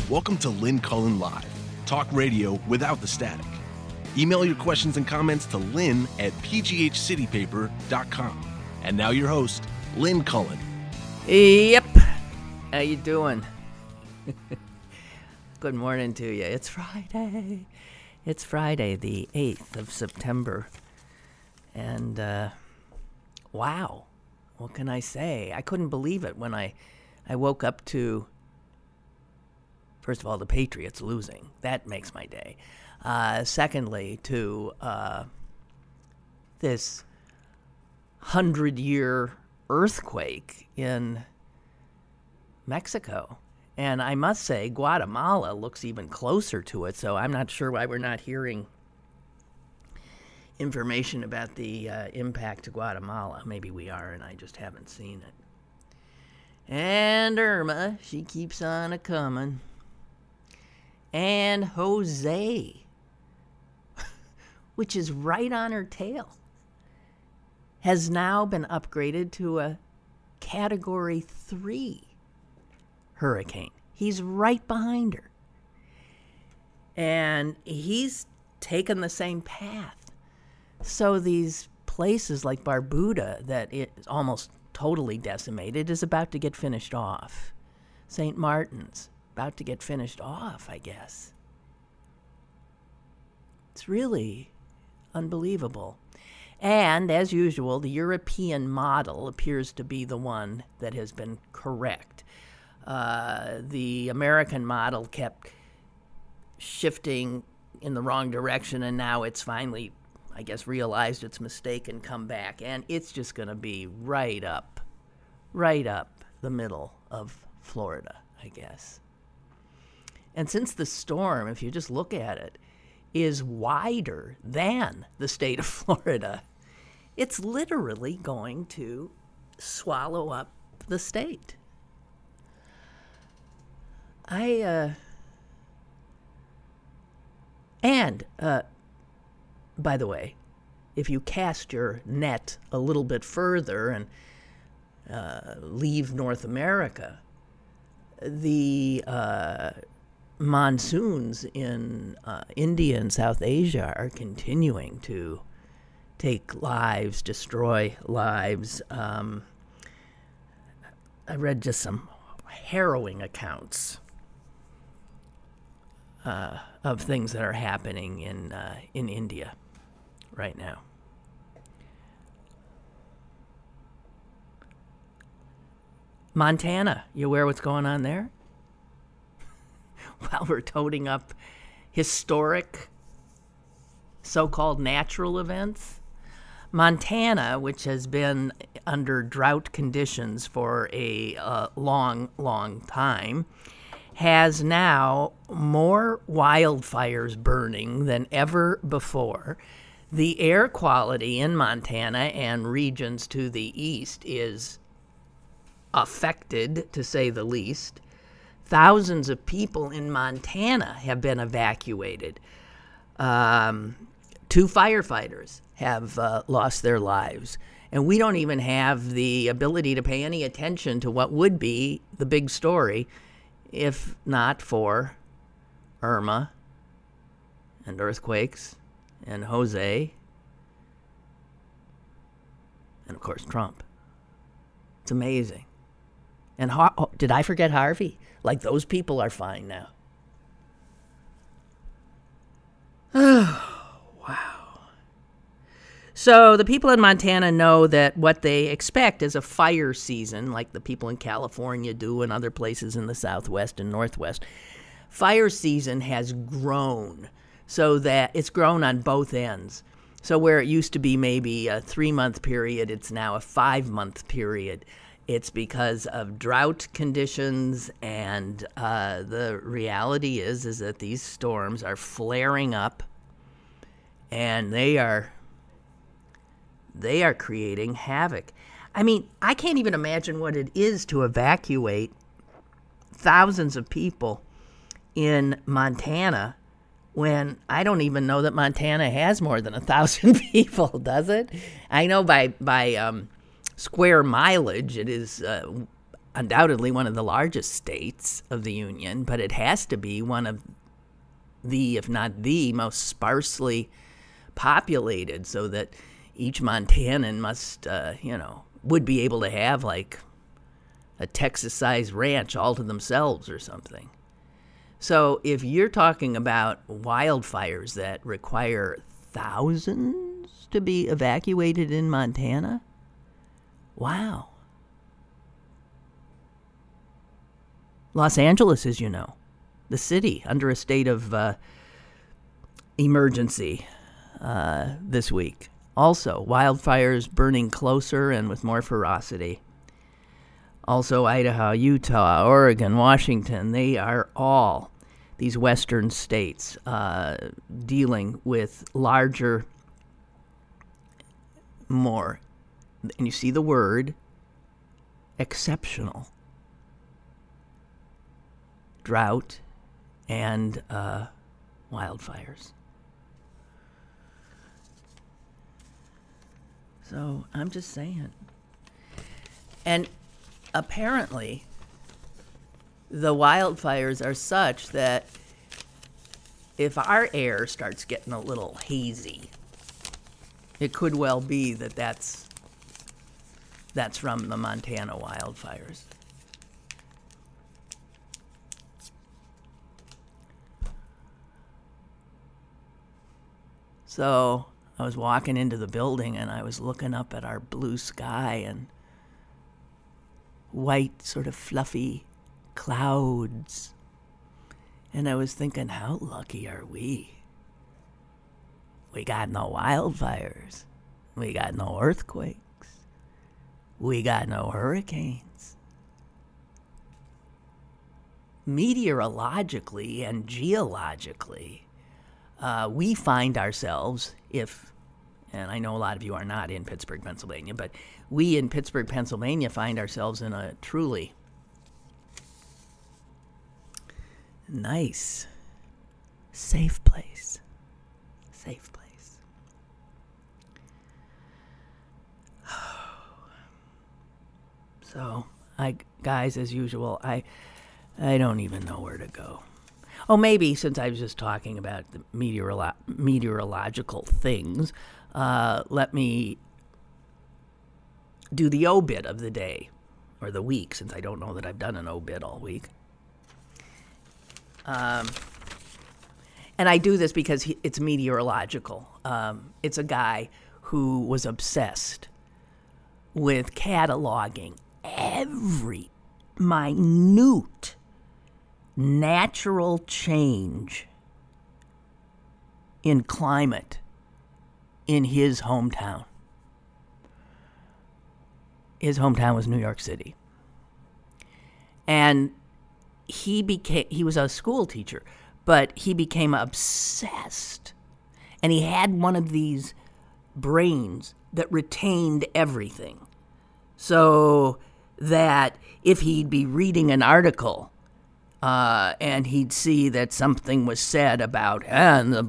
Welcome to Lynn Cullen Live, talk radio without the static. Email your questions and comments to lynn@pghcitypaper.com. And now your host, Lynn Cullen. Yep. How you doing? Good morning to you. It's Friday. It's Friday, the 8th of September. And, wow. What can I say? I couldn't believe it when I woke up to, first of all, the Patriots losing. That makes my day. Secondly, to this 100-year earthquake in Mexico. And I must say, Guatemala looks even closer to it, so I'm not sure why we're not hearing information about the impact to Guatemala. Maybe we are, and I just haven't seen it. And Irma, she keeps on a-coming. And Jose, which is right on her tail, has now been upgraded to a Category 3 hurricane. He's right behind her. And he's taken the same path. So these places like Barbuda, that is almost totally decimated, is about to get finished off. St. Martin's, about to get finished off, I guess. It's really unbelievable. And, as usual, the European model appears to be the one that has been correct. The American model kept shifting in the wrong direction, and now it's finally, I guess, realized its mistake and come back. And it's just going to be right up the middle of Florida, I guess. And since the storm, if you just look at it, is wider than the state of Florida, it's literally going to swallow up the state. By the way, if you cast your net a little bit further and leave North America, the monsoons in India and South Asia are continuing to take lives, destroy lives. I read just some harrowing accounts of things that are happening in India right now. Montana, you aware what's going on there? While we're toting up historic so-called natural events, Montana, which has been under drought conditions for a long time, has now more wildfires burning than ever before. The air quality in Montana and regions to the east is affected, to say the least. Thousands of people in Montana have been evacuated. 2 firefighters have lost their lives. And we don't even have the ability to pay any attention to what would be the big story if not for Irma and earthquakes and Jose and, of course, Trump. It's amazing. And did I forget Harvey? Like, those people are fine now. Oh, wow. So the people in Montana know that what they expect is a fire season, like the people in California do and other places in the Southwest and Northwest. Fire season has grown so that it's grown on both ends. So where it used to be maybe a 3-month period, it's now a 5-month period. It's because of drought conditions, and the reality is that these storms are flaring up, and they are creating havoc. I mean, I can't even imagine what it is to evacuate thousands of people in Montana when I don't even know that Montana has more than 1,000 people, does it? I know by square mileage it is undoubtedly one of the largest states of the Union, but it has to be one of the, if not the, most sparsely populated, so that each Montanan must, would be able to have like a Texas-sized ranch all to themselves or something. So if you're talking about wildfires that require thousands to be evacuated in Montana, wow. Los Angeles, as you know, the city under a state of emergency this week. Also, wildfires burning closer and with more ferocity. Also, Idaho, Utah, Oregon, Washington, they are all, these western states, dealing with larger, more, and you see the word, exceptional drought and wildfires. So I'm just saying. And apparently, the wildfires are such that if our air starts getting a little hazy, it could well be that that's from the Montana wildfires. So I was walking into the building and I was looking up at our blue sky and white, sort of fluffy clouds. And I was thinking, how lucky are we? We got no wildfires. We got no earthquakes. We got no hurricanes. Meteorologically and geologically, we find ourselves, and I know a lot of you are not in Pittsburgh, Pennsylvania, but we in Pittsburgh, Pennsylvania find ourselves in a truly nice, safe place. Safe place. So, guys, as usual, I don't even know where to go. Oh, maybe since I was just talking about the meteorological things, let me do the obit of the day, or the week, since I don't know that I've done an obit all week. And I do this because it's meteorological. It's a guy who was obsessed with cataloging every minute natural change in climate in his hometown. His hometown was New York City. And he was a school teacher, but he became obsessed. And he had one of these brains that retained everything. So that if he'd be reading an article and he'd see that something was said about the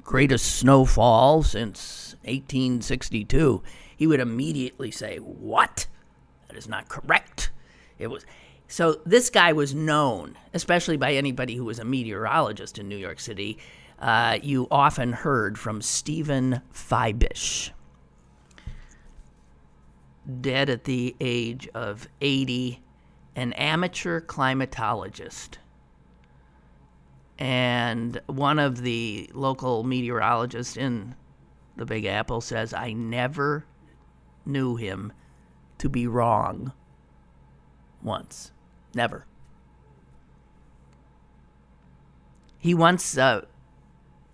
greatest snowfall since 1862, he would immediately say, "What? That is not correct." It was. So this guy was known, especially by anybody who was a meteorologist in New York City. You often heard from Stephen Feibisch, dead at the age of 80, an amateur climatologist. And one of the local meteorologists in the Big Apple says, I never knew him to be wrong once. Never. He once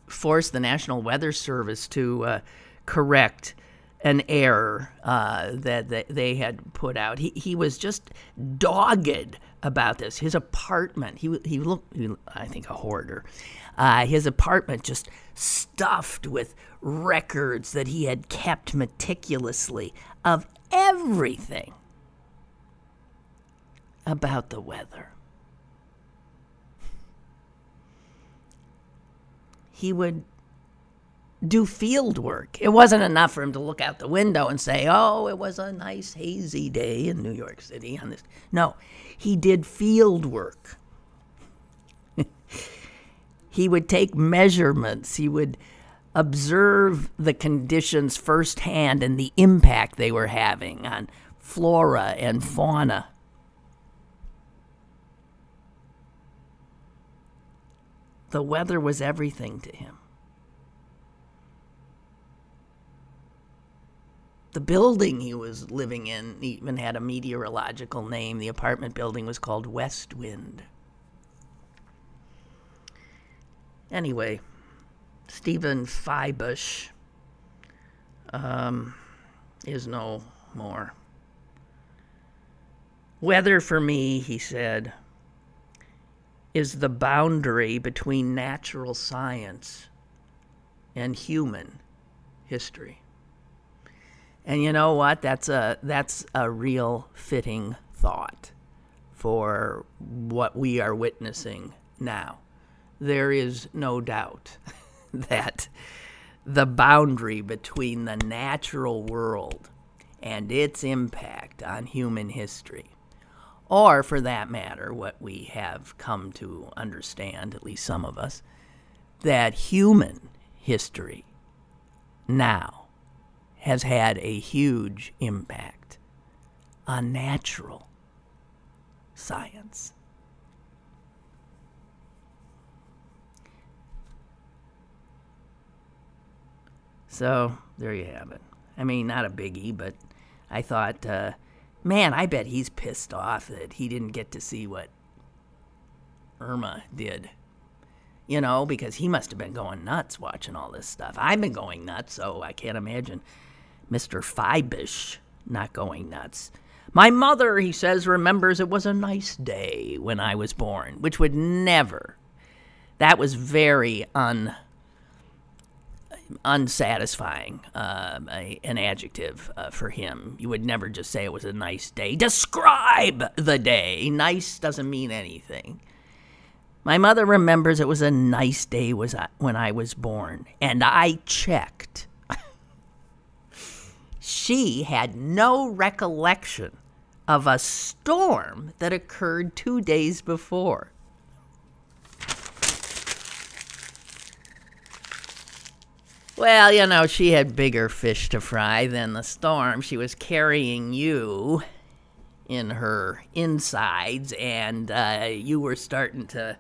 forced the National Weather Service to correct an error that they had put out. He was just dogged about this. His apartment, he looked, I think, a hoarder. His apartment just stuffed with records that he had kept meticulously of everything about the weather. He would do field work. It wasn't enough for him to look out the window and say, oh, it was a nice hazy day in New York City on this. No, he did field work. He would take measurements. He would observe the conditions firsthand and the impact they were having on flora and fauna. The weather was everything to him. The building he was living in even had a meteorological name. The apartment building was called West Wind. Anyway, Stephen Feibush is no more. Weather for me, he said, is the boundary between natural science and human history. And you know what? That's a real fitting thought for what we are witnessing now. There is no doubt that the boundary between the natural world and its impact on human history, or for that matter, what we have come to understand, at least some of us, that human history now has had a huge impact on natural science. So, there you have it. I mean, not a biggie, but I thought, man, I bet he's pissed off that he didn't get to see what Irma did. You know, because he must have been going nuts watching all this stuff. I've been going nuts, so I can't imagine Mr. Feibush not going nuts. My mother, he says, remembers it was a nice day when I was born, which would never. That was very unsatisfying, an adjective for him. You would never just say it was a nice day. Describe the day. Nice doesn't mean anything. My mother remembers it was a nice day when I was born, and I checked. She had no recollection of a storm that occurred 2 days before. Well, you know, she had bigger fish to fry than the storm. She was carrying you in her insides, and you were starting to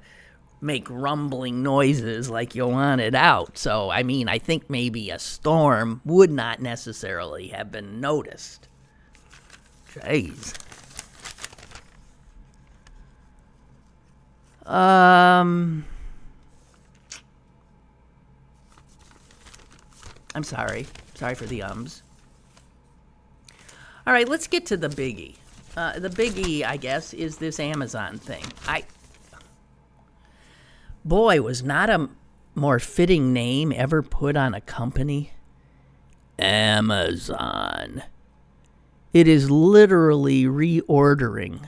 make rumbling noises like you wanted out. So, I mean, I think maybe a storm would not necessarily have been noticed. Jeez. I'm sorry. Sorry for the ums. All right, let's get to the biggie. The biggie, I guess, is this Amazon thing. Boy, was not a more fitting name ever put on a company. Amazon. It is literally reordering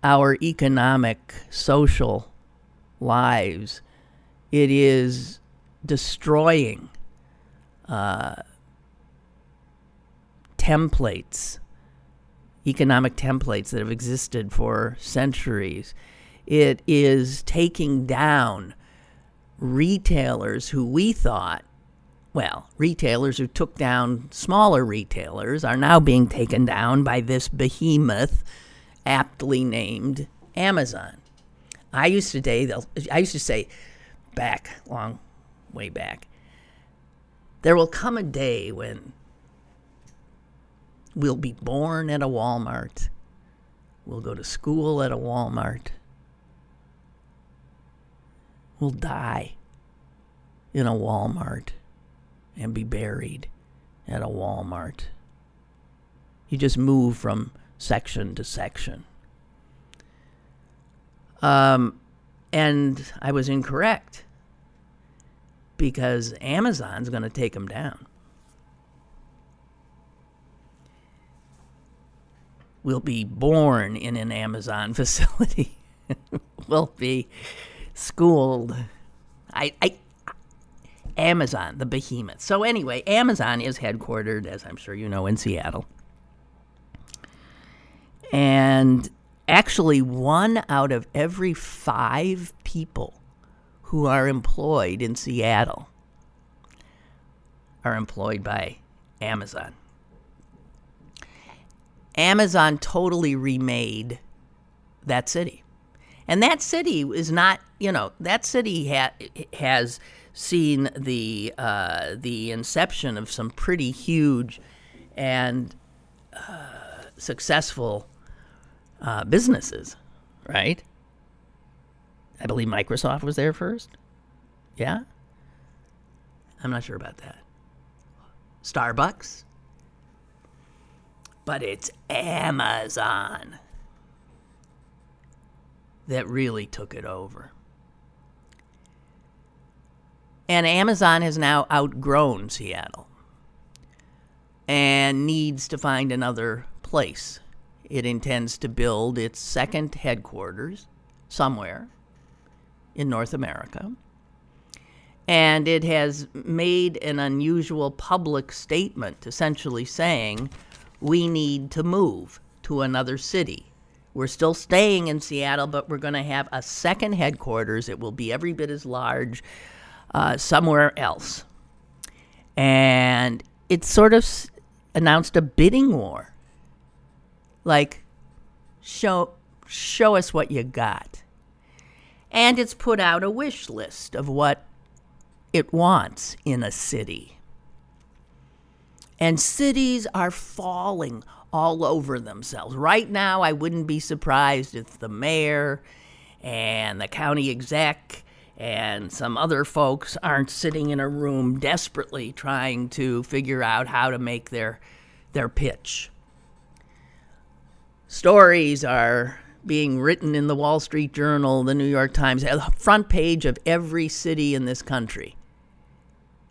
our economic, social lives. It is destroying templates, economic templates that have existed for centuries. It is taking down retailers who we thought, well, retailers who took down smaller retailers are now being taken down by this behemoth aptly named Amazon. I used to say back, long way back, there will come a day when we'll be born at a Walmart. We'll go to school at a Walmart. We'll die in a Walmart and be buried at a Walmart. You just move from section to section. And I was incorrect, because Amazon's going to take them down. We'll be born in an Amazon facility. We'll be schooled. I Amazon, the behemoth. So anyway, Amazon is headquartered, as I'm sure you know, in Seattle. And actually, 1 out of every 5 people who are employed in Seattle are employed by Amazon. Amazon totally remade that city. And that city is not, that city has seen the inception of some pretty huge and successful businesses, right? I believe Microsoft was there first. Yeah? I'm not sure about that. Starbucks. But it's Amazon that really took it over. And Amazon has now outgrown Seattle and needs to find another place. It intends to build its second headquarters somewhere in North America. And it has made an unusual public statement essentially saying, we need to move to another city. We're still staying in Seattle, but we're going to have a second headquarters. It will be every bit as large somewhere else. And it sort of announced a bidding war. Like, show us what you got. And it's put out a wish list of what it wants in a city. And cities are falling all over themselves. Right now, I wouldn't be surprised if the mayor and the county exec and some other folks aren't sitting in a room desperately trying to figure out how to make their pitch. Stories are being written in the Wall Street Journal, the New York Times, the front page of every city in this country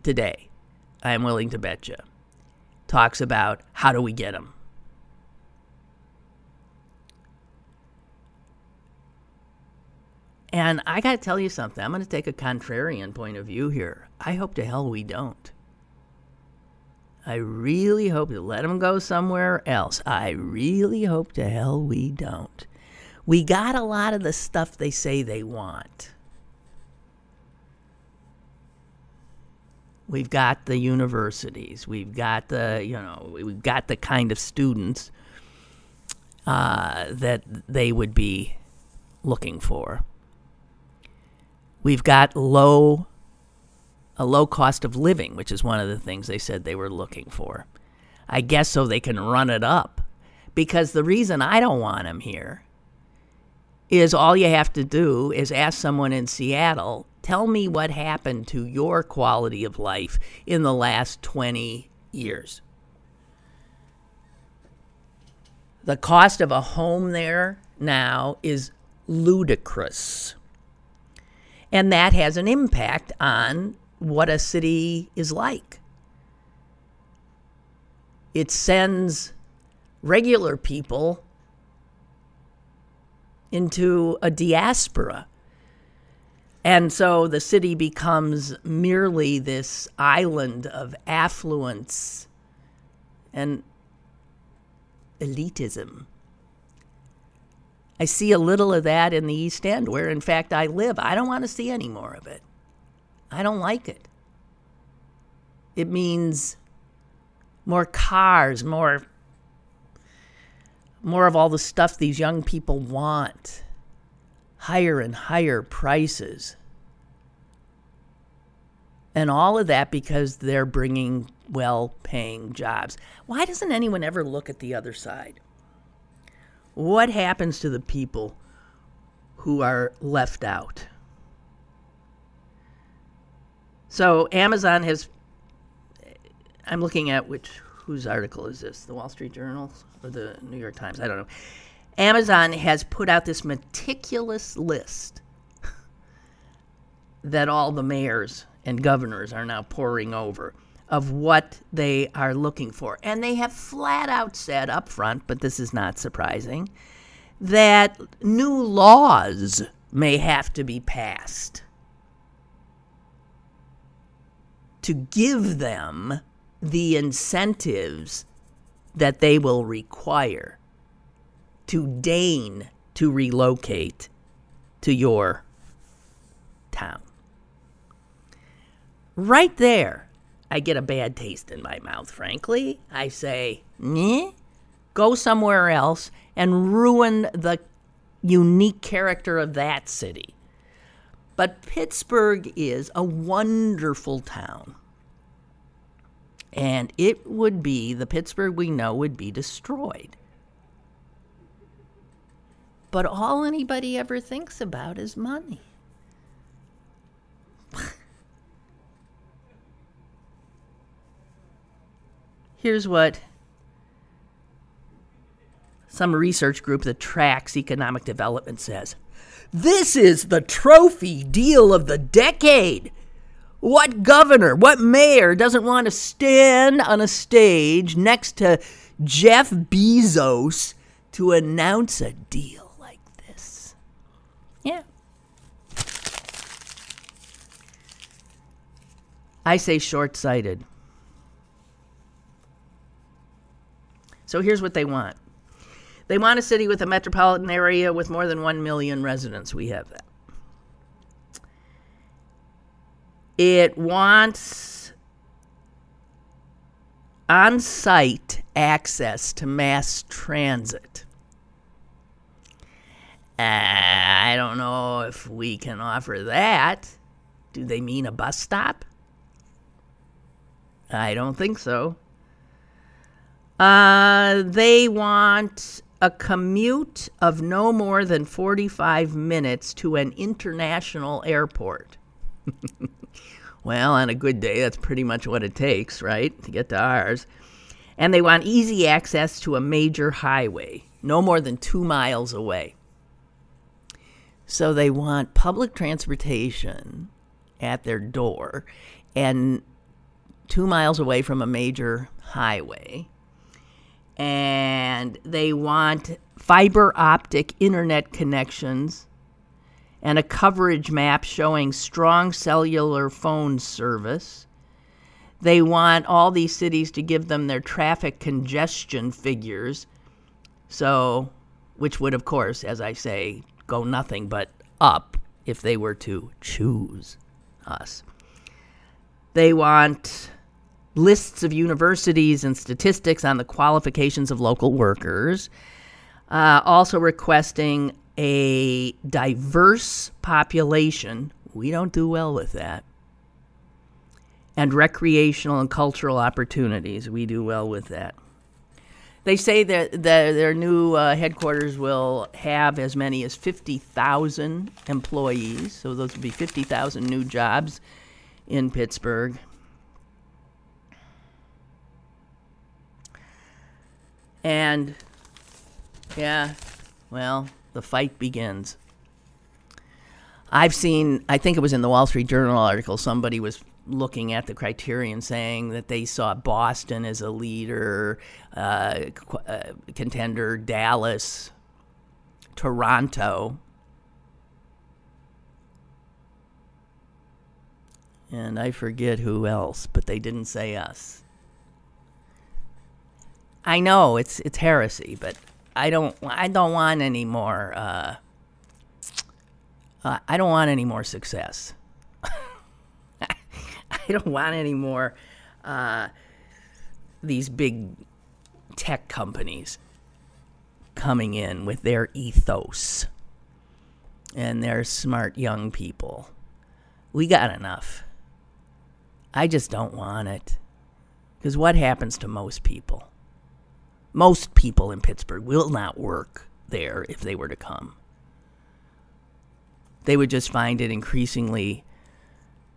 today, I'm willing to bet you, talks about how do we get them. And I got to tell you something. I'm going to take a contrarian point of view here. I hope to hell we don't. I really hope to let them go somewhere else. I really hope to hell we don't. We got a lot of the stuff they say they want. We've got the universities. We've got we've got the kind of students that they would be looking for. We've got a low cost of living, which is one of the things they said they were looking for. I guess so they can run it up. Because the reason I don't want them here is all you have to do is ask someone in Seattle, tell me what happened to your quality of life in the last 20 years. The cost of a home there now is ludicrous. And that has an impact on what a city is like. It sends regular people into a diaspora. And so the city becomes merely this island of affluence and elitism. I see a little of that in the East End, where, in fact, I live. I don't want to see any more of it. I don't like it. It means more cars, more of all the stuff these young people want, higher and higher prices. And all of that because they're bringing well-paying jobs. Why doesn't anyone ever look at the other side? What happens to the people who are left out? So Amazon has, I'm looking at whose article is this? The Wall Street Journal or the New York Times? I don't know. Amazon has put out this meticulous list that all the mayors and governors are now poring over of what they are looking for. And they have flat out said up front, but this is not surprising, that new laws may have to be passed. to give them the incentives that they will require to deign to relocate to your town. Right there, I get a bad taste in my mouth, frankly. I say, go somewhere else and ruin the unique character of that city. But Pittsburgh is a wonderful town. And it would be, the Pittsburgh we know would be destroyed. But all anybody ever thinks about is money. Here's what some research group that tracks economic development says. This is the trophy deal of the decade. What governor, what mayor doesn't want to stand on a stage next to Jeff Bezos to announce a deal like this? Yeah. I say short-sighted. So here's what they want. They want a city with a metropolitan area with more than 1 million residents. We have that. It wants on-site access to mass transit. I don't know if we can offer that. Do they mean a bus stop? I don't think so. They want a commute of no more than 45 minutes to an international airport. Well, on a good day, that's pretty much what it takes, right, to get to ours. And they want easy access to a major highway, no more than 2 miles away. So they want public transportation at their door and 2 miles away from a major highway. And they want fiber optic internet connections and a coverage map showing strong cellular phone service. They want all these cities to give them their traffic congestion figures, so, which would, of course, as I say, go nothing but up if they were to choose us. They want lists of universities and statistics on the qualifications of local workers, also requesting a diverse population. We don't do well with that. And recreational and cultural opportunities. We do well with that. They say that their new headquarters will have as many as 50,000 employees. So those would be 50,000 new jobs in Pittsburgh. And, yeah, well, the fight begins. I've seen, I think it was in the Wall Street Journal article, somebody was looking at the Contrarian saying that they saw Boston as a leader, contender, Dallas, Toronto. And I forget who else, but they didn't say us. I know it's heresy, but I don't want any more. I don't want any more success. I don't want any more these big tech companies coming in with their ethos and their smart young people. We got enough. I just don't want it. Because what happens to most people? Most people in Pittsburgh will not work there if they were to come. They would just find it increasingly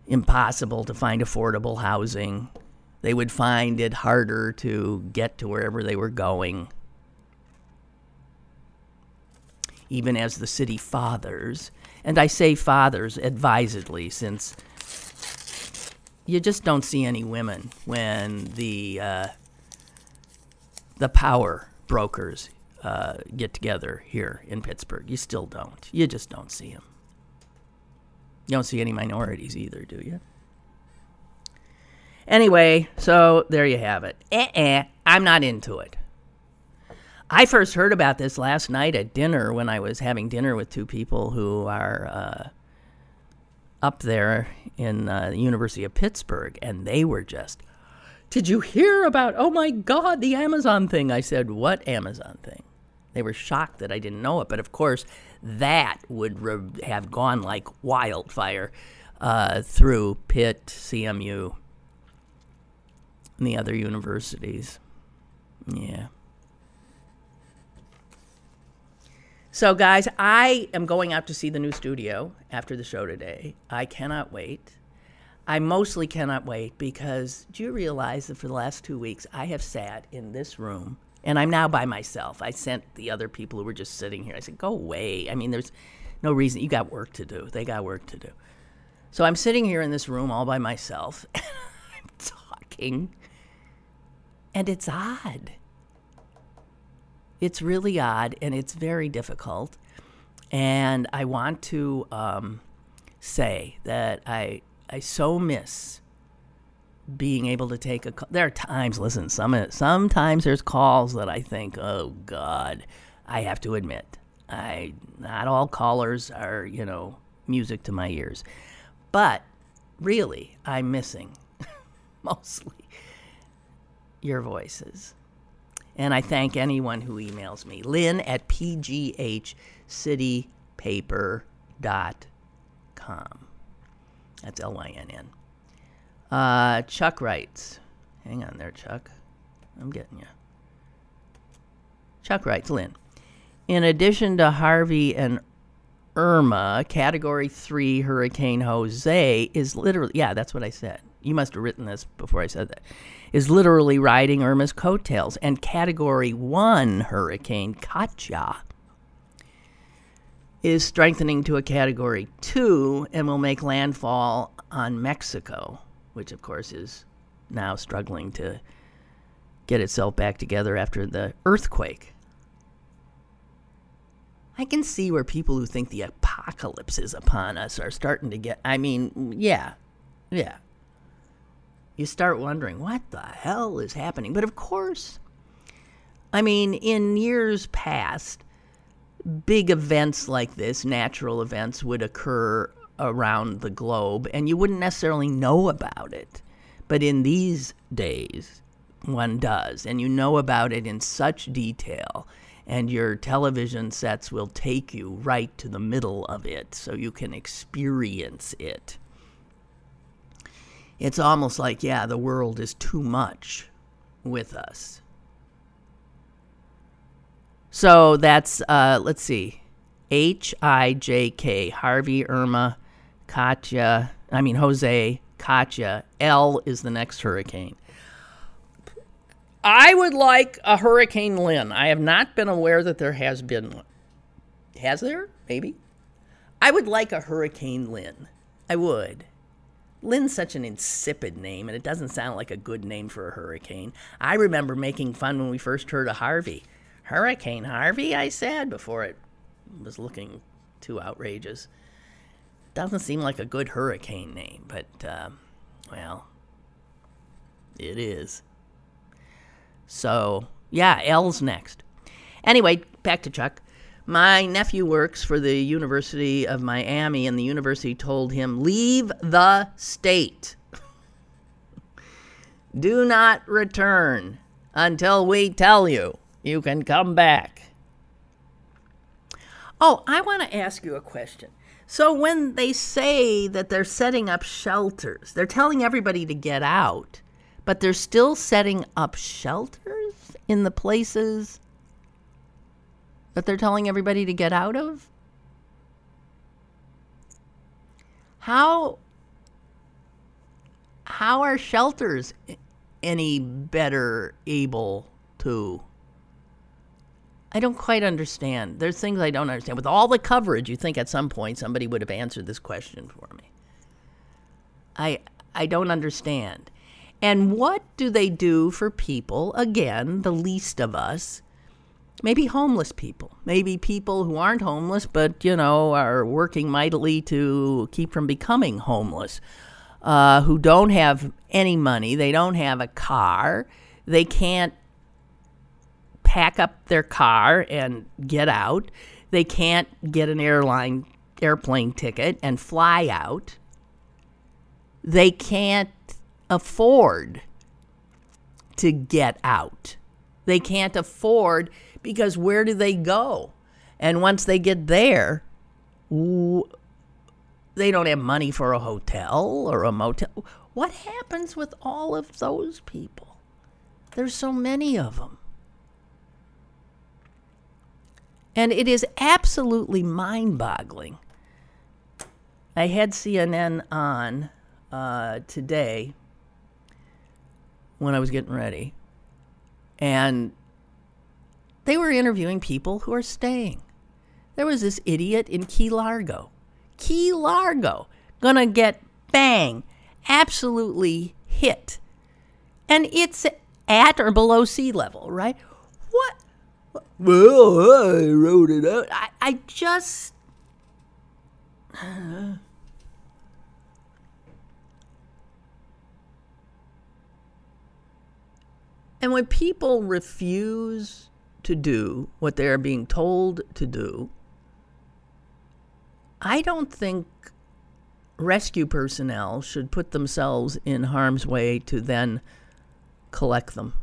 impossible to find affordable housing. They would find it harder to get to wherever they were going. Even as the city fathers, and I say fathers advisedly since you just don't see any women when the power brokers get together here in Pittsburgh. You still don't. You just don't see them. You don't see any minorities either, do you? Anyway, so there you have it. I'm not into it. I first heard about this last night at dinner when I was having dinner with two people who are up there in the University of Pittsburgh, and they were just, did you hear about, oh my God, the Amazon thing? I said, what Amazon thing? They were shocked that I didn't know it, but of course that would have gone like wildfire through Pitt, CMU, and the other universities. Yeah. So, guys, I am going out to see the new studio after the show today. I cannot wait. I mostly cannot wait because do you realize that for the last 2 weeks I have sat in this room, and I'm now by myself. I sent the other people who were just sitting here. I said, go away. I mean, there's no reason. You got work to do. They got work to do. So I'm sitting here in this room all by myself, and I'm talking, and it's odd. It's really odd, and it's very difficult. And I want to say that I so miss being able to take a call. There are times, listen, sometimes there's calls that I think, oh, God, I have to admit, not all callers are, music to my ears. But really, I'm missing mostly your voices. And I thank anyone who emails me. Lynn at pghcitypaper.com. That's Lynn. Chuck writes. Hang on there, Chuck. I'm getting you. Chuck writes, Lynn. In addition to Harvey and Irma, Category 3 Hurricane Jose is literally, yeah, that's what I said. You must have written this before I said that. Is literally riding Irma's coattails. And Category 1 Hurricane Katya is strengthening to a Category 2 and will make landfall on Mexico, which, of course, is now struggling to get itself back together after the earthquake. I can see where people who think the apocalypse is upon us are starting to get, yeah. You start wondering, what the hell is happening? But of course, in years past, big events like this, natural events, would occur around the globe, and you wouldn't necessarily know about it. But in these days, one does, and you know about it in such detail, and your television sets will take you right to the middle of it so you can experience it. It's almost like, the world is too much with us. So that's, let's see, H-I-J-K, Harvey, Irma, Jose, Katya, L is the next hurricane. I would like a Hurricane Lynn. I have not been aware that there has been one. Has there? Maybe. I would like a Hurricane Lynn. I would. Lynn's such an insipid name, and it doesn't sound like a good name for a hurricane. I remember making fun when we first heard of Harvey. Hurricane Harvey, I said, before it was looking too outrageous. Doesn't seem like a good hurricane name, but, it is. So, L's next. Anyway, back to Chuck. My nephew works for the University of Miami, and the university told him, leave the state. Do not return until we tell you you can come back. Oh, I want to ask you a question. So when they say that they're setting up shelters, they're telling everybody to get out, but they're still setting up shelters in the places that they're telling everybody to get out of? How are shelters any better able to? I don't quite understand. There's things I don't understand. With all the coverage, you think at some point somebody would have answered this question for me. I don't understand. And what do they do for people, again, the least of us? Maybe homeless people. Maybe people who aren't homeless but, are working mightily to keep from becoming homeless. Who don't have any money. They don't have a car. They can't pack up their car and get out. They can't get an airplane ticket and fly out. They can't afford to get out. They can't afford, because where do they go? And once they get there, they don't have money for a hotel or a motel. What happens with all of those people? There's so many of them. And it is absolutely mind-boggling. I had CNN on today when I was getting ready, and they were interviewing people who are staying. There was this idiot in Key Largo, gonna get bang, absolutely hit. And it's at or below sea level, right? What? Well, I wrote it out. I just... And when people refuse to do what they are being told to do, I don't think rescue personnel should put themselves in harm's way to then collect them.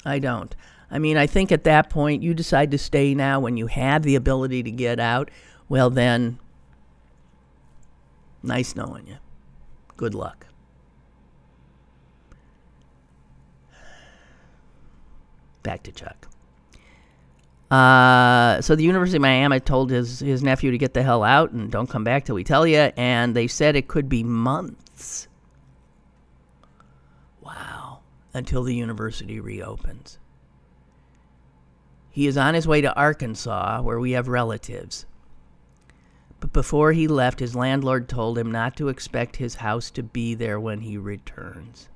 I don't. I mean, I think at that point, you decide to stay now when you have the ability to get out. Well, then, nice knowing you. Good luck. Back to Chuck. So the University of Miami told his nephew to get the hell out and don't come back till we tell you. And they said it could be months. Wow. Until the university reopens. He is on his way to Arkansas, where we have relatives. But before he left, his landlord told him not to expect his house to be there when he returns.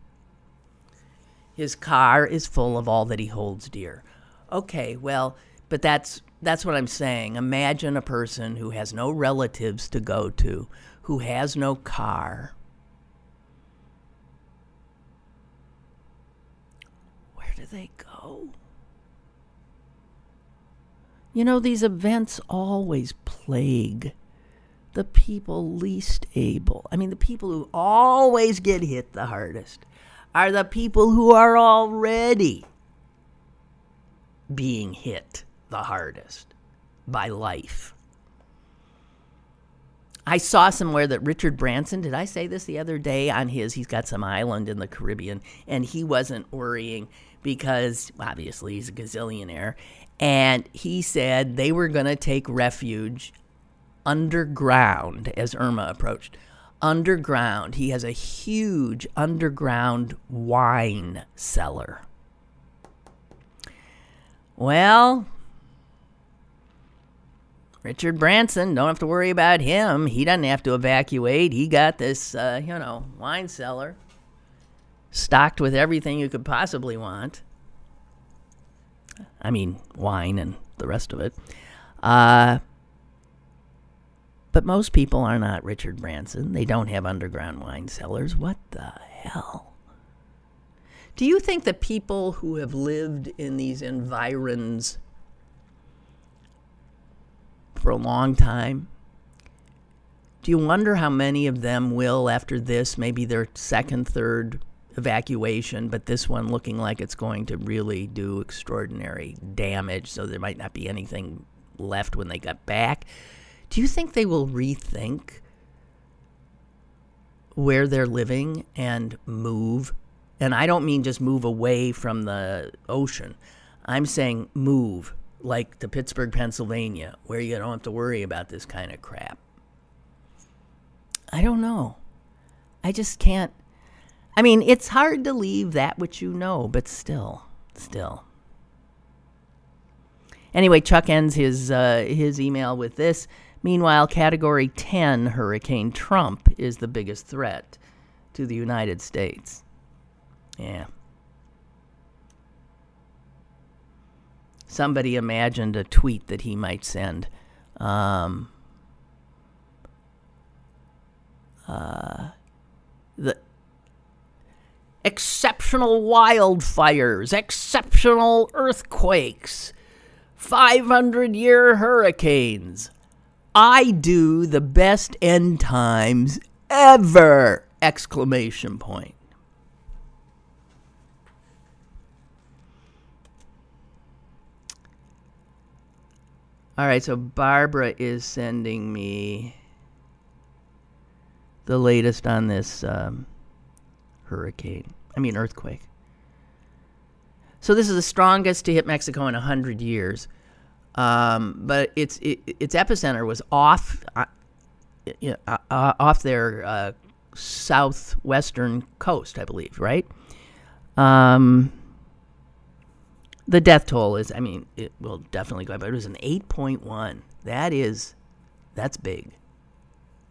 His car is full of all that he holds dear. Okay, well, but that's what I'm saying. Imagine a person who has no relatives to go to, who has no car. Where do they go? You know, these events always plague the people least able. I mean, the people who always get hit the hardest are the people who are already being hit the hardest by life. I saw somewhere that Richard Branson, did I say this the other day on he's got some island in the Caribbean, and he wasn't worrying because obviously he's a gazillionaire, and he said they were going to take refuge underground as Irma approached. Underground. He has a huge underground wine cellar. Well, Richard Branson, don't have to worry about him. He doesn't have to evacuate. He got this, wine cellar stocked with everything you could possibly want. I mean, wine and the rest of it. But most people are not Richard Branson. They don't have underground wine cellars. What the hell? Do you think that people who have lived in these environs for a long time, do you wonder how many of them will, after this, maybe their second, third evacuation, but this one looking like it's going to really do extraordinary damage, so there might not be anything left when they got back? Do you think they will rethink where they're living and move? And I don't mean just move away from the ocean. I'm saying move, like to Pittsburgh, Pennsylvania, where you don't have to worry about this kind of crap. I don't know. I just can't. I mean, it's hard to leave that which you know, but still. Anyway, Chuck ends his email with this. Meanwhile, Category 10 Hurricane Trump is the biggest threat to the United States. Yeah. Somebody imagined a tweet that he might send. exceptional wildfires, exceptional earthquakes, 500-year hurricanes. I do the best end times ever! Exclamation point. All right, so Barbara is sending me the latest on this earthquake. So this is the strongest to hit Mexico in 100 years. But its epicenter was off their southwestern coast, I believe, right? The death toll is, it will definitely go up, but it was an 8.1. That's big.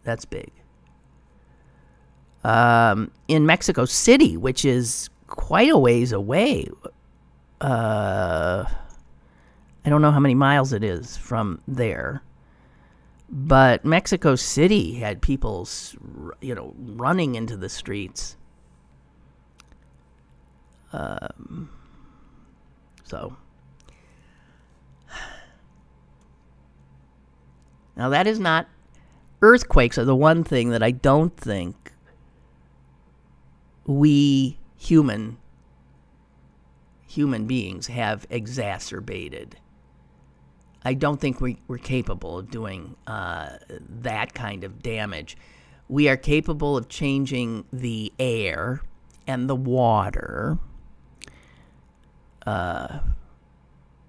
That's big. In Mexico City, which is quite a ways away, I don't know how many miles it is from there, but Mexico City had people, running into the streets. So, now that is not, earthquakes are the one thing that I don't think we human beings have exacerbated. I don't think we're capable of doing that kind of damage. We are capable of changing the air and the water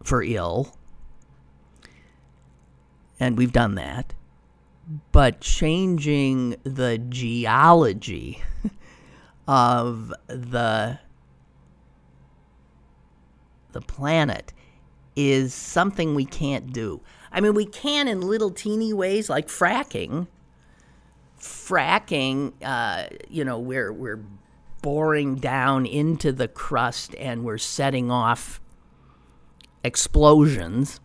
for ill, and we've done that. But changing the geology of the planet is something we can't do. We can in little teeny ways, like fracking. We're boring down into the crust and we're setting off explosions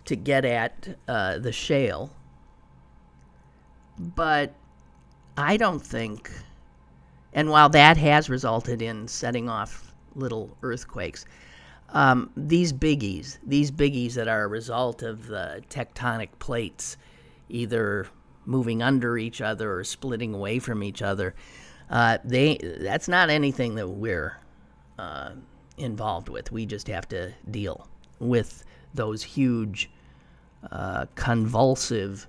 to get at the shale. But I don't think, and while that has resulted in setting off little earthquakes, these biggies that are a result of the tectonic plates either moving under each other or splitting away from each other, that's not anything that we're involved with. We just have to deal with those huge convulsive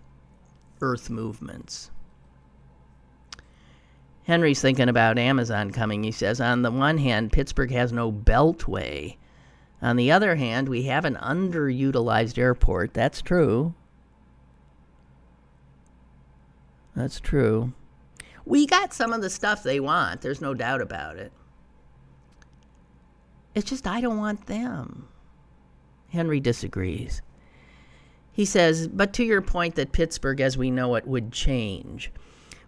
earth movements. Henry's thinking about Amazon coming. He says, on the one hand, Pittsburgh has no beltway. On the other hand, we have an underutilized airport. That's true. That's true. We got some of the stuff they want. There's no doubt about it. It's just I don't want them. Henry disagrees. He says, but to your point that Pittsburgh as we know it would change,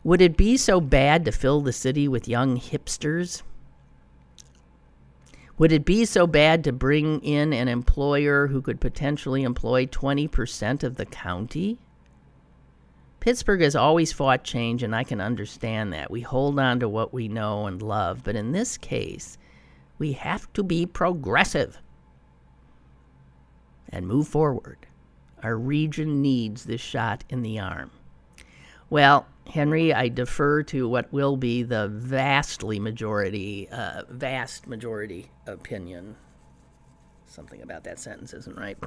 would it be so bad to fill the city with young hipsters? Would it be so bad to bring in an employer who could potentially employ 20% of the county? Pittsburgh has always fought change, and I can understand that. We hold on to what we know and love, but in this case, we have to be progressive and move forward. Our region needs this shot in the arm. Well, Henry, I defer to what will be the vast majority opinion. Something about that sentence isn't right.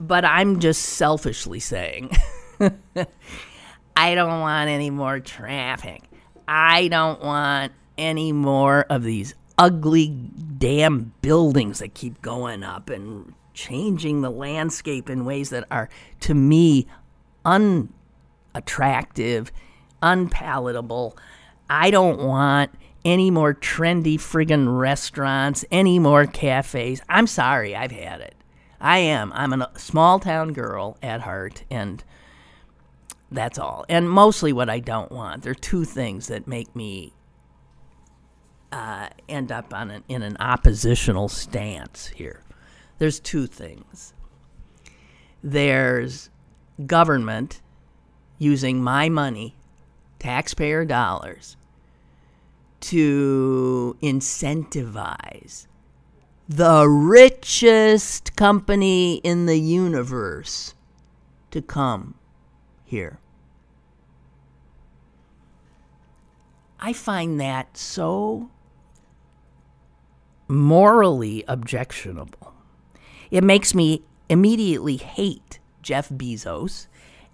But I'm just selfishly saying, I don't want any more traffic. I don't want any more of these ugly damn buildings that keep going up and changing the landscape in ways that are, to me, unattractive, unpalatable. I don't want any more trendy friggin' restaurants, any more cafes. I'm sorry, I've had it. I'm a small town girl at heart, and that's all. And mostly what I don't want. There are two things that make me end up in an oppositional stance here. There's two things. There's government using my money, taxpayer dollars, to incentivize the richest company in the universe to come here. I find that so morally objectionable. It makes me immediately hate Jeff Bezos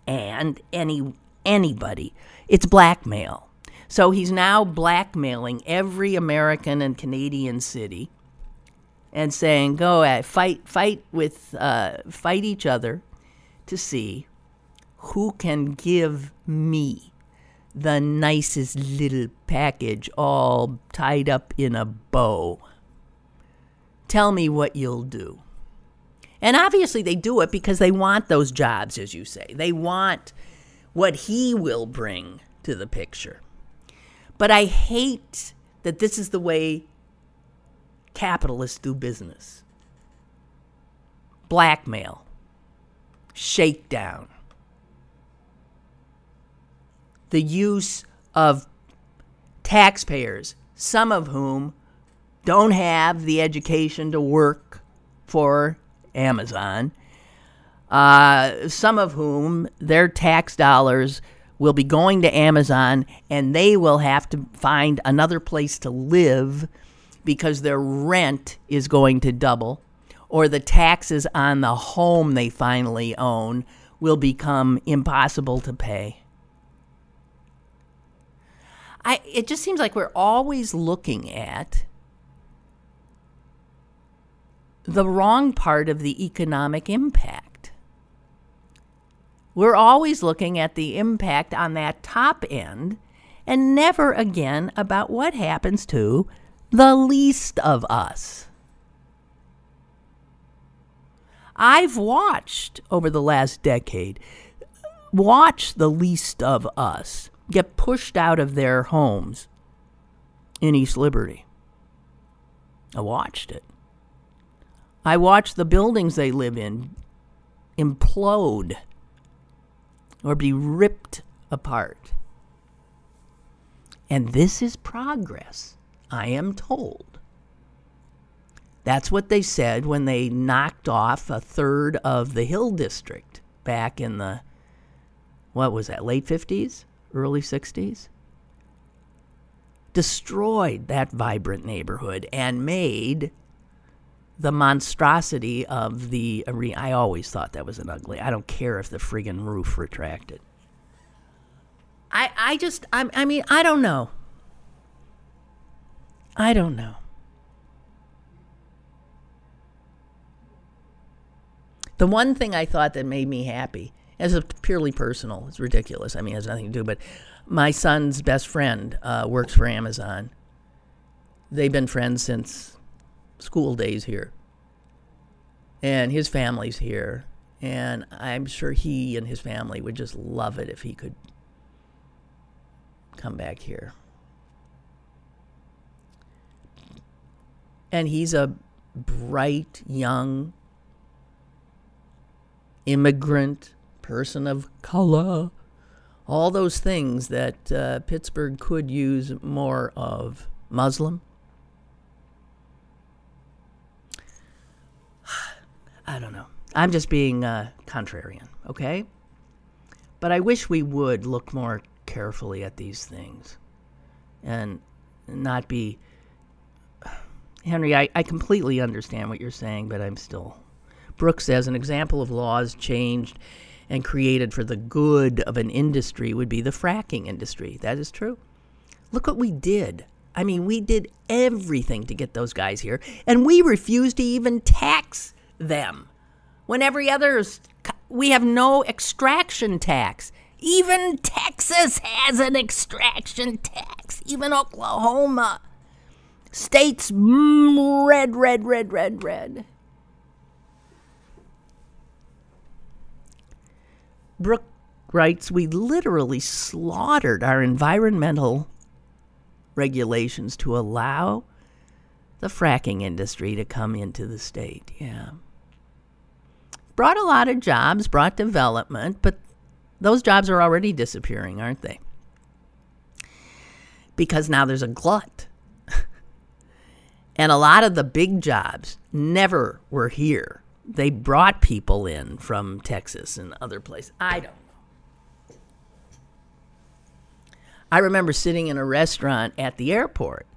and anybody. It's blackmail. So he's now blackmailing every American and Canadian city and saying, go at fight each other to see who can give me the nicest little package all tied up in a bow. Tell me what you'll do. And obviously they do it because they want those jobs, as you say. They want what he will bring to the picture. But I hate that this is the way capitalists do business. Blackmail. Shakedown. The use of taxpayers, some of whom don't have the education to work for Amazon, some of whom their tax dollars will be going to Amazon and they will have to find another place to live because their rent is going to double, or the taxes on the home they finally own will become impossible to pay. It just seems like we're always looking at the wrong part of the economic impact. We're always looking at the impact on that top end and never again about what happens to the least of us. I've watched over the last decade, the least of us get pushed out of their homes in East Liberty. I watched it. I watched the buildings they live in implode or be ripped apart. And this is progress, I am told. That's what they said when they knocked off a third of the Hill District back in the, late 50s, early 60s? Destroyed that vibrant neighborhood and made the monstrosity of the arena. I always thought that was an ugly. I don't care if the friggin' roof retracted. I don't know. I don't know. The one thing I thought that made me happy, as a purely personal, it's ridiculous. I mean, it has nothing to do, but my son's best friend works for Amazon. They've been friends since school days here. And his family's here. And I'm sure he and his family would just love it if he could come back here. And he's a bright, young immigrant, person of color, all those things that Pittsburgh could use more of. Muslim. I don't know. I'm just being contrarian, okay? But I wish we would look more carefully at these things and not be... Henry, I completely understand what you're saying, but I'm still... Brooks says an example of laws changed and created for the good of an industry would be the fracking industry. That is true. Look what we did. I mean, we did everything to get those guys here, and we refused to even tax them. When every other, we have no extraction tax. Even Texas has an extraction tax. Even Oklahoma. States, red, red, red, red, red. Brooke writes, we literally slaughtered our environmental regulations to allow the fracking industry to come into the state. Yeah. Brought a lot of jobs, brought development, but those jobs are already disappearing, aren't they? Because now there's a glut. And a lot of the big jobs never were here. They brought people in from Texas and other places. I don't know. I remember sitting in a restaurant at the airport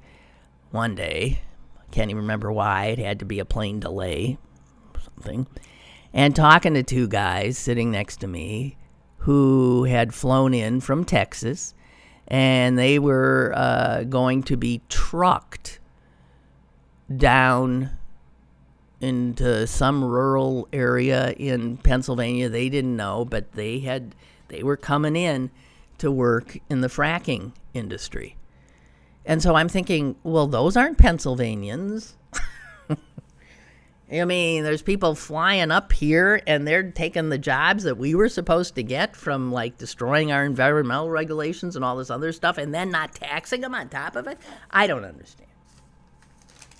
one day. I can't even remember why. It had to be a plane delay or something. And talking to two guys sitting next to me who had flown in from Texas. And they were going to be trucked down into some rural area in Pennsylvania. They didn't know, but they were coming in to work in the fracking industry. And so I'm thinking, well, those aren't Pennsylvanians. I mean, there's people flying up here and they're taking the jobs that we were supposed to get from, like, destroying our environmental regulations and all this other stuff and then not taxing them on top of it. I don't understand.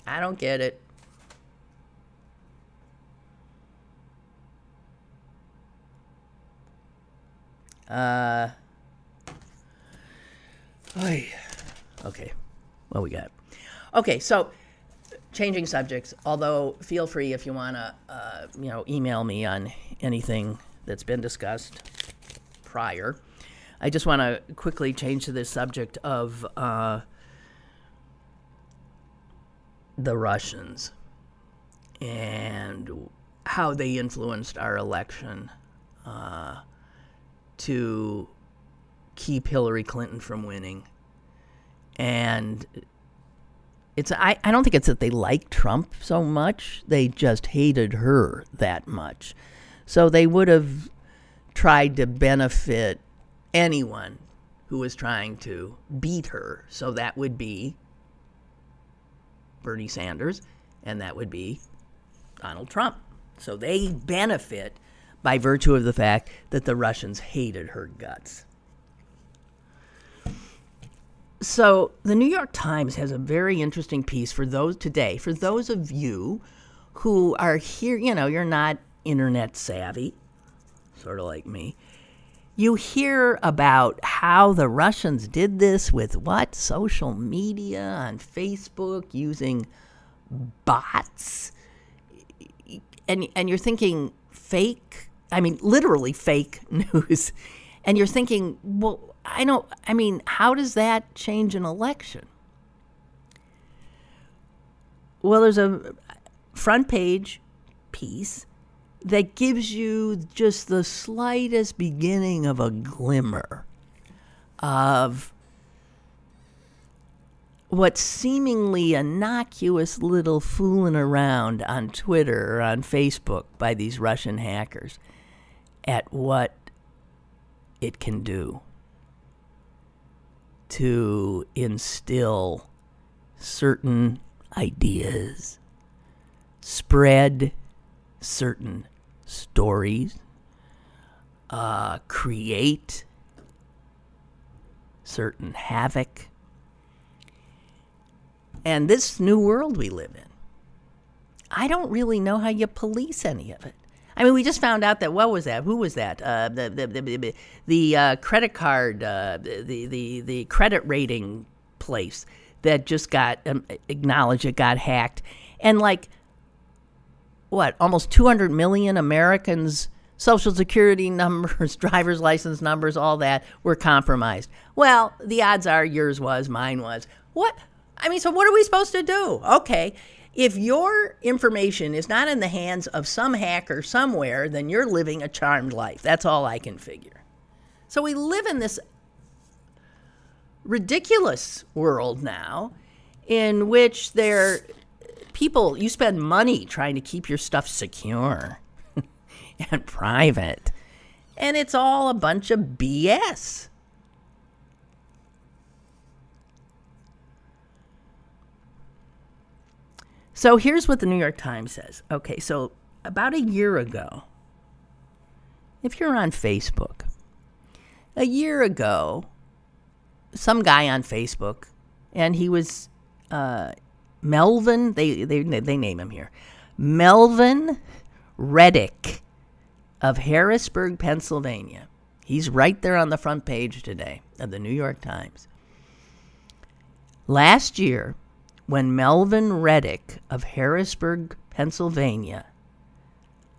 I don't get it. Okay. What we got? Okay, so changing subjects, although feel free if you want to, email me on anything that's been discussed prior. I just want to quickly change to this subject of the Russians and how they influenced our election to keep Hillary Clinton from winning. And I don't think it's that they like Trump so much. They just hated her that much. So they would have tried to benefit anyone who was trying to beat her. So that would be Bernie Sanders, and that would be Donald Trump. So they benefit by virtue of the fact that the Russians hated her guts. So the New York Times has a very interesting piece for those of you who are here, you're not internet savvy, sort of like me. You hear about how the Russians did this with social media on Facebook using bots. And you're thinking literally fake news. And you're thinking, well, how does that change an election? Well, there's a front page piece that gives you just the slightest beginning of a glimmer of what seemingly innocuous little fooling around on Twitter or on Facebook by these Russian hackers at what it can do to instill certain ideas, spread certain stories, create certain havoc. And this new world we live in, I don't really know how you police any of it. I mean, we just found out that, what was that? Who was that? The credit card, the credit rating place that just got acknowledged it got hacked. And almost 200 million Americans' Social Security numbers, driver's license numbers, all that were compromised. Well, the odds are yours was, mine was. So what are we supposed to do? Okay. If your information is not in the hands of some hacker somewhere, then you're living a charmed life. That's all I can figure. So we live in this ridiculous world now in which you spend money trying to keep your stuff secure and private. And it's all a bunch of BS. So here's what the New York Times says. Okay, so about a year ago, if you're on Facebook, a year ago, some guy on Facebook, and he was Melvin, they name him here, Melvin Reddick of Harrisburg, Pennsylvania. He's right there on the front page today of the New York Times. Last year, when Melvin Reddick of Harrisburg, Pennsylvania,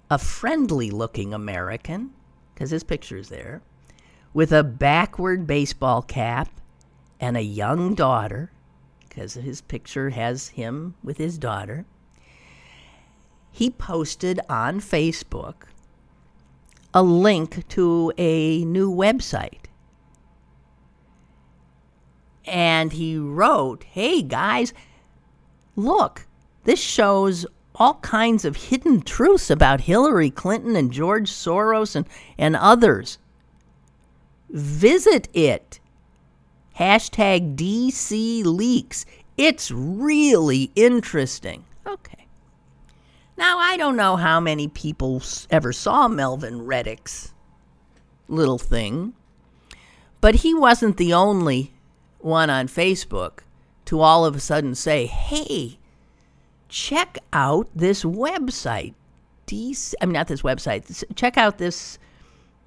a friendly-looking American, because his picture's there, with a backward baseball cap and a young daughter, because his picture has him with his daughter, he posted on Facebook a link to a new website. And he wrote, "Hey guys, look, this shows all kinds of hidden truths about Hillary Clinton and George Soros and others. Visit it. Hashtag DC Leaks. It's really interesting." Okay. Now, I don't know how many people ever saw Melvin Reddick's little thing, but he wasn't the only one on Facebook to all of a sudden say, "Hey, check out this website." Not this website. Check out this.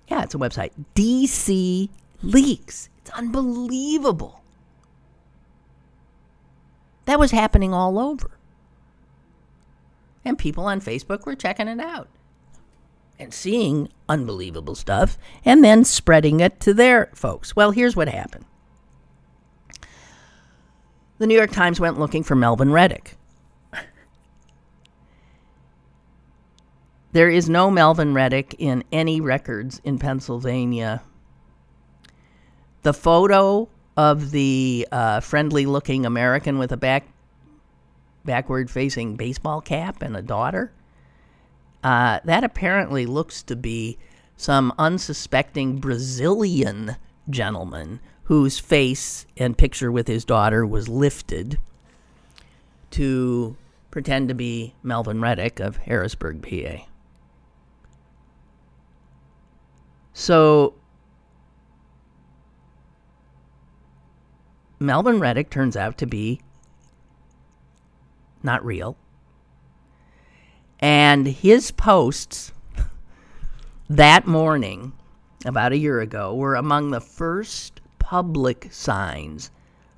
Yeah, it's a website. DC Leaks. It's unbelievable. That was happening all over. And people on Facebook were checking it out and seeing unbelievable stuff and then spreading it to their folks. Well, here's what happened. The New York Times went looking for Melvin Reddick. There is no Melvin Reddick in any records in Pennsylvania. The photo of the friendly-looking American with a backward-facing baseball cap and a daughter, that apparently looks to be some unsuspecting Brazilian gentleman whose face and picture with his daughter was lifted to pretend to be Melvin Reddick of Harrisburg, PA. So Melvin Reddick turns out to be not real. And his posts that morning, about a year ago, were among the first public signs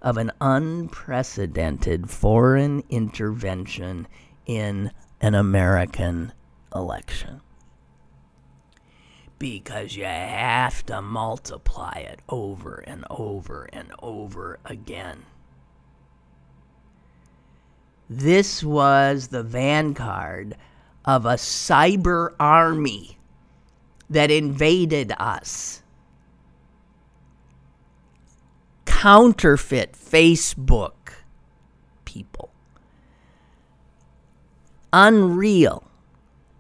of an unprecedented foreign intervention in an American election. Because you have to multiply it over and over and over again. This was the vanguard of a cyber army that invaded us. Counterfeit Facebook people. Unreal,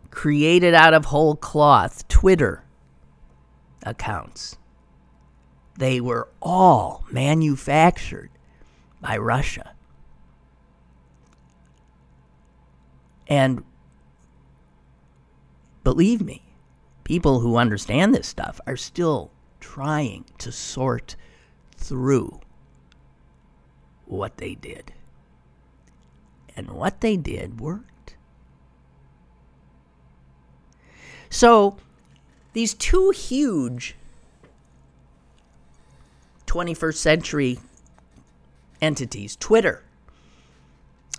created out of whole cloth Twitter accounts. They were all manufactured by Russia. And believe me, people who understand this stuff are still trying to sort through what they did. And what they did worked. So, these two huge 21st century entities, Twitter,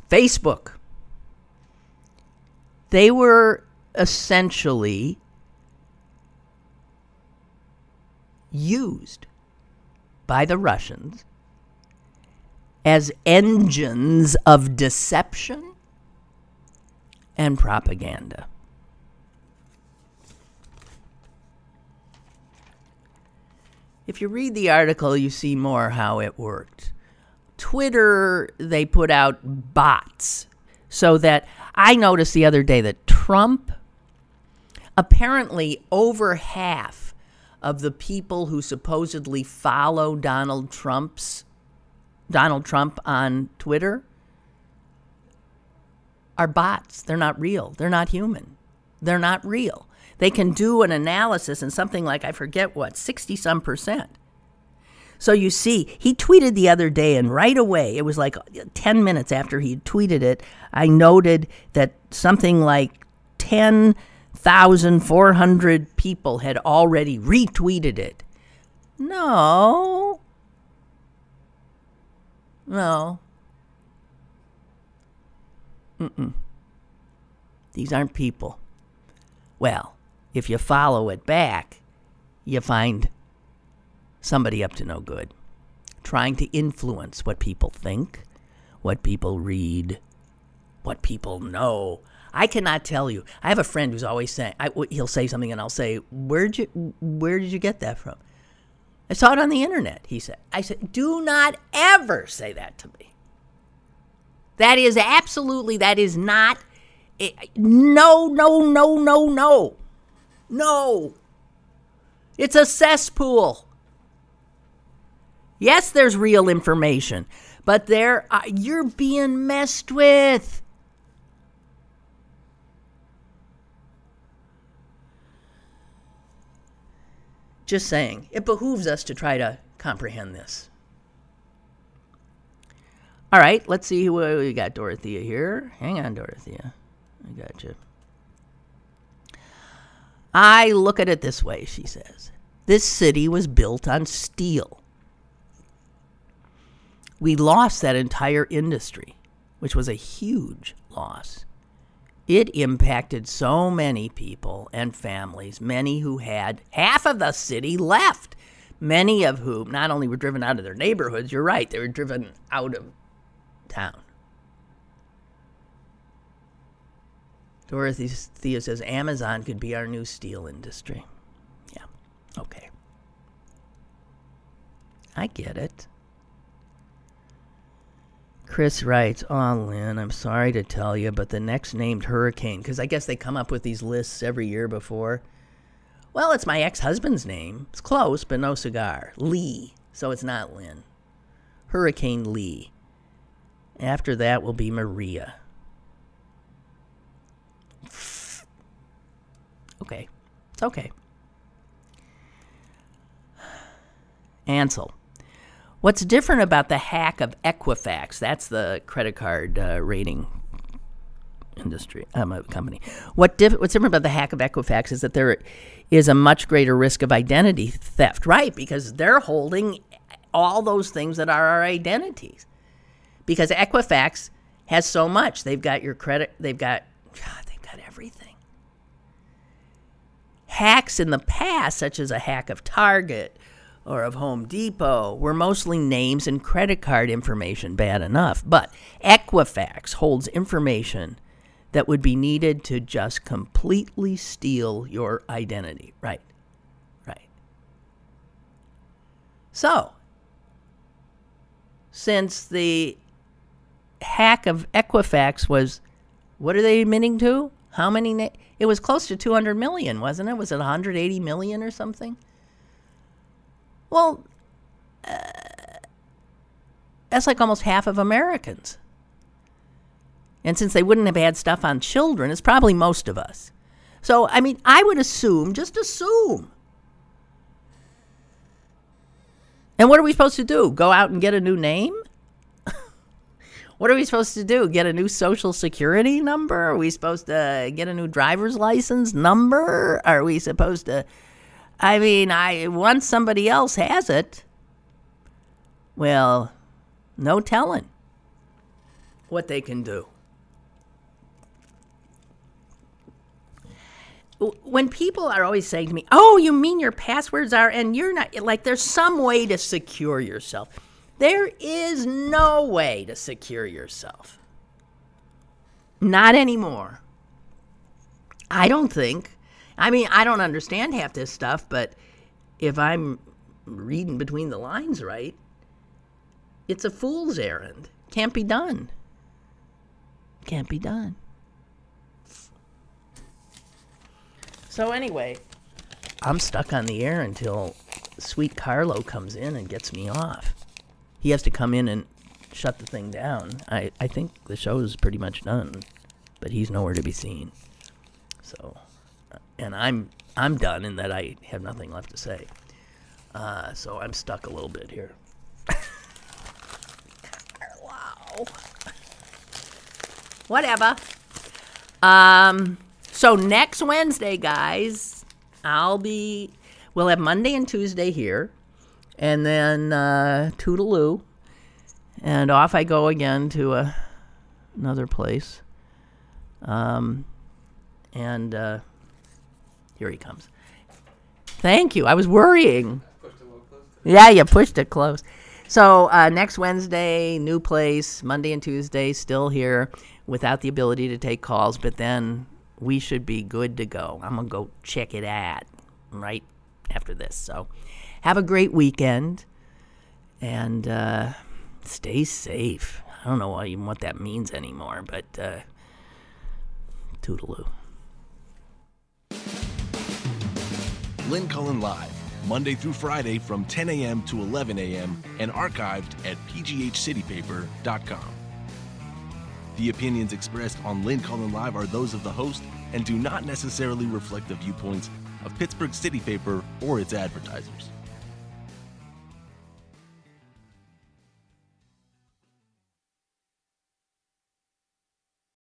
Facebook, they were essentially used by the Russians as engines of deception and propaganda. If you read the article, you see more how it worked. Twitter, they put out bots so that I noticed the other day that Trump, apparently over half of the people who supposedly follow Donald Trump on Twitter are bots. They're not real. They're not human. They're not real. They can do an analysis and something like, I forget what, 60-some%. So you see, he tweeted the other day, and right away, it was like 10 minutes after he tweeted it, I noted that something like 10 1,400 people had already retweeted it. No. These aren't people. Well, if you follow it back, you find somebody up to no good, trying to influence what people think, what people read, what people know. I cannot tell you. I have a friend who's always saying, he'll say something and I'll say, where did you get that from? I saw it on the internet, he said. I said, do not ever say that to me. That is not, no. It's a cesspool. Yes, there's real information, but you're being messed with. Just saying, it behooves us to try to comprehend this. All right, let's see who we got. Dorothea here. Hang on, Dorothea. I got you. I look at it this way, she says. This city was built on steel. We lost that entire industry, which was a huge loss. It impacted so many people and families, many who had half of the city left, many of whom not only were driven out of their neighborhoods, you're right, they were driven out of town. Dorothea says Amazon could be our new steel industry. Yeah, okay. I get it. Chris writes, oh, Lynn, I'm sorry to tell you, but the next named hurricane, because I guess they come up with these lists every year before. Well, it's my ex-husband's name. It's close, but no cigar. Lee, so it's not Lynn. Hurricane Lee. After that will be Maria. Okay, it's okay. Ansel. What's different about the hack of Equifax? That's the credit card rating industry company. What's different about the hack of Equifax is that there is a much greater risk of identity theft, right? Because they're holding all those things that are our identities. Because Equifax has so much. They've got your credit. They've got everything. Hacks in the past, such as a hack of Target or of Home Depot, were mostly names and credit card information, bad enough. But Equifax holds information that would be needed to just completely steal your identity. Right. So, since the hack of Equifax was, what are they admitting to? How many? It was close to 200 million, wasn't it? Was it 180 million or something? Well, that's like almost half of Americans. And since they wouldn't have had stuff on children, it's probably most of us. So, I mean, I would just assume. And what are we supposed to do? Go out and get a new name? What are we supposed to do? Get a new social security number? Are we supposed to get a new driver's license number? Are we supposed to... I mean, once somebody else has it, well, no telling what they can do. When people are always saying to me, oh, you mean your passwords are, and you're not, like there's some way to secure yourself. There is no way to secure yourself. Not anymore. I don't think. I mean, I don't understand half this stuff, but if I'm reading between the lines right, it's a fool's errand. Can't be done. Can't be done. So anyway, I'm stuck on the air until Sweet Carlo comes in and gets me off. He has to come in and shut the thing down. I think the show is pretty much done, but he's nowhere to be seen. So... and I'm done in that I have nothing left to say. So I'm stuck a little bit here. Wow. Whatever. So next Wednesday, guys, we'll have Monday and Tuesday here, and then toodaloo, and off I go again to another place. And here he comes. Thank you. I was worrying. Yeah, you pushed it close. So next Wednesday, new place. Monday and Tuesday, still here without the ability to take calls. But then we should be good to go. I'm going to go check it out right after this. So have a great weekend. And stay safe. I don't know even what that means anymore. But toodaloo. Lynn Cullen Live, Monday through Friday from 10 a.m. to 11 a.m. and archived at pghcitypaper.com. The opinions expressed on Lynn Cullen Live are those of the host and do not necessarily reflect the viewpoints of Pittsburgh City Paper or its advertisers.